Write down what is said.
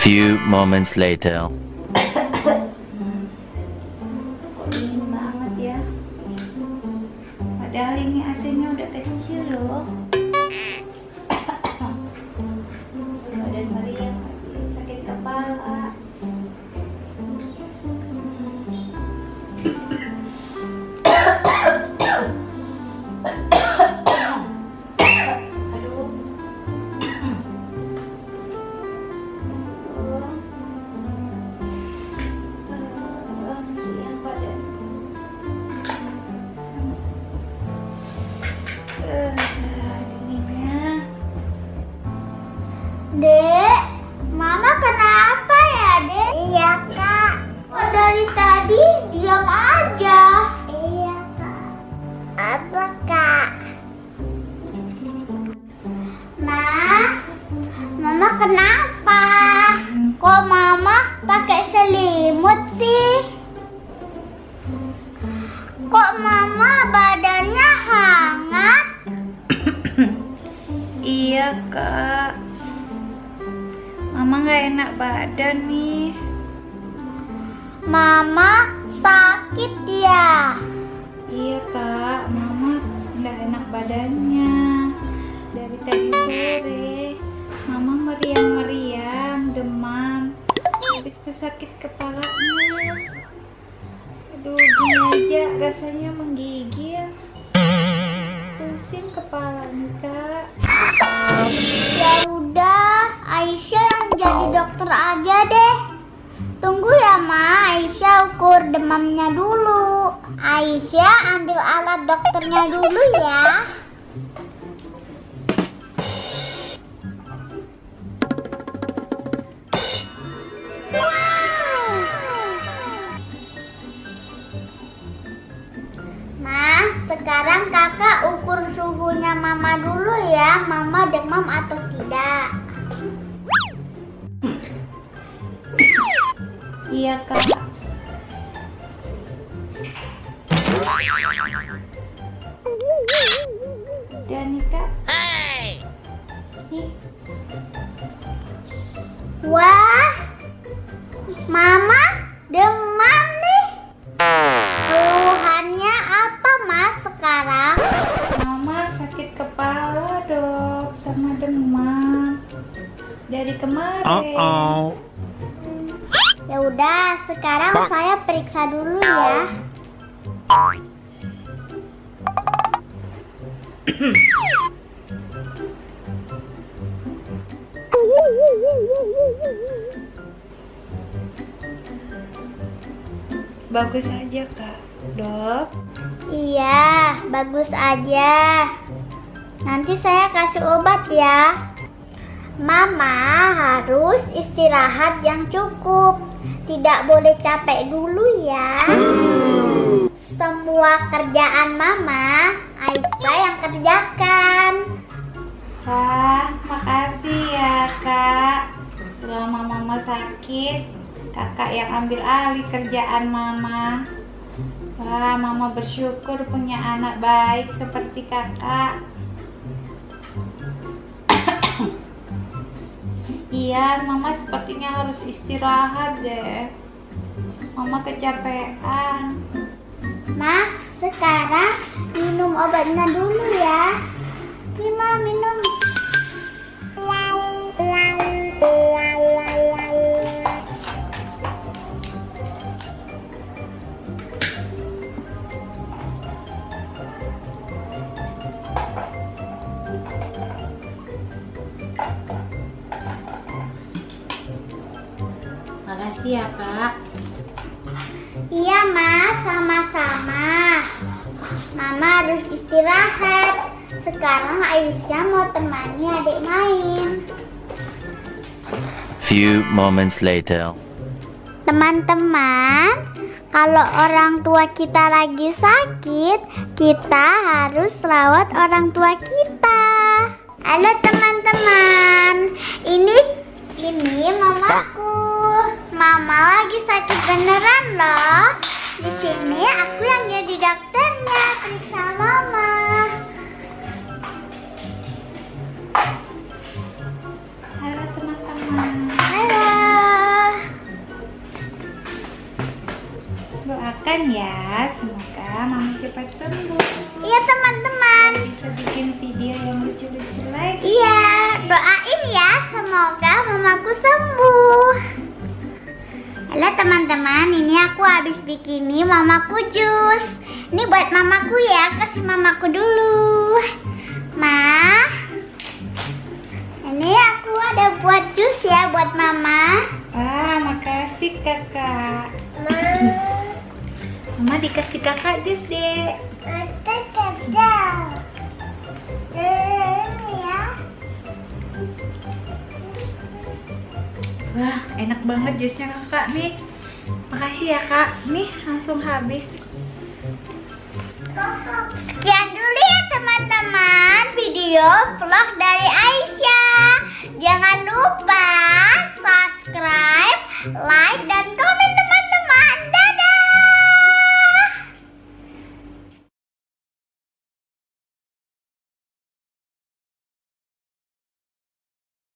Few moments later. Kok dingin banget ya? Padahal ini AC-nya udah kecil loh. Badan Maria lagi sakit kepala. Aduh. Yang badan. Dinginnya. Dek, Mama kenapa ya, Dek? Iya, Kak. Kok dari tadi diam aja? Iya, Kak. Apa, Kak? Mama kenapa? Kok Mama pakai selimut sih? Kok Mama badannya hangat? Iya, Kak. Mama nggak enak badan nih. Mama sakit ya? Iya, Kak. Mama nggak enak badannya. Dari tadi sore, Mama meriang-meriang, demam. Habis itu sakit kepalanya. Aduh, gini aja rasanya menggigil. Pusing kepala nih, Kak. Ya udah, Aisyah yang jadi dokter aja deh. Tunggu ya, Ma. Aisyah ukur demamnya dulu. Aisyah ambil alat dokternya dulu ya. Ma, sekarang kakak ukur suhunya Mama dulu ya. Mama demam atau tidak? Iya, Kak. Dan nih, Kak. Nih. Wah, Mama demam nih. Keluhannya apa, Mas, sekarang? Mama sakit kepala, Dok, sama demam. Dari kemarin. Ya udah, sekarang saya periksa dulu ya. Bagus aja, Kak. Dok. Iya, bagus aja. Nanti saya kasih obat ya. Mama harus istirahat yang cukup. Tidak boleh capek dulu ya. Semua kerjaan Mama, Aisyah yang kerjakan. Kak, makasih ya, Kak. Selama Mama sakit, Kakak yang ambil alih kerjaan Mama. Wah, Mama bersyukur punya anak baik seperti Kakak. Iya, Mama sepertinya harus istirahat deh. Mama kecapean. Ma, sekarang minum obatnya dulu ya. Nih, Ma, minum. Makasih ya, Kak. Iya, Ma, sama-sama. Mama harus istirahat. Sekarang Aisyah mau temani adik main. Few moments later. Teman-teman, kalau orang tua kita lagi sakit, kita harus rawat orang tua kita. Halo teman-teman, ini mamaku. Mama lagi sakit beneran loh. Di sini aku yang jadi dokternya, periksa Mama. Halo teman-teman. Halo. doakan ya, semoga mama cepat sembuh. Iya teman-teman. Bisa bikin video yang lucu-lucu lagi. Iya, doain ya semoga mamaku sembuh. Halo teman-teman, ini aku habis bikini mamaku jus. Ini buat mamaku ya, kasih mamaku dulu. Ma, ini aku ada buat jus ya buat mama. Wah, makasih kakak. Mama dikasih kakak jus deh. Wah, enak banget jusnya kakak nih. Makasih ya kak. Nih langsung habis. Sekian dulu ya teman-teman video vlog dari Aisyah. Jangan lupa subscribe, like, dan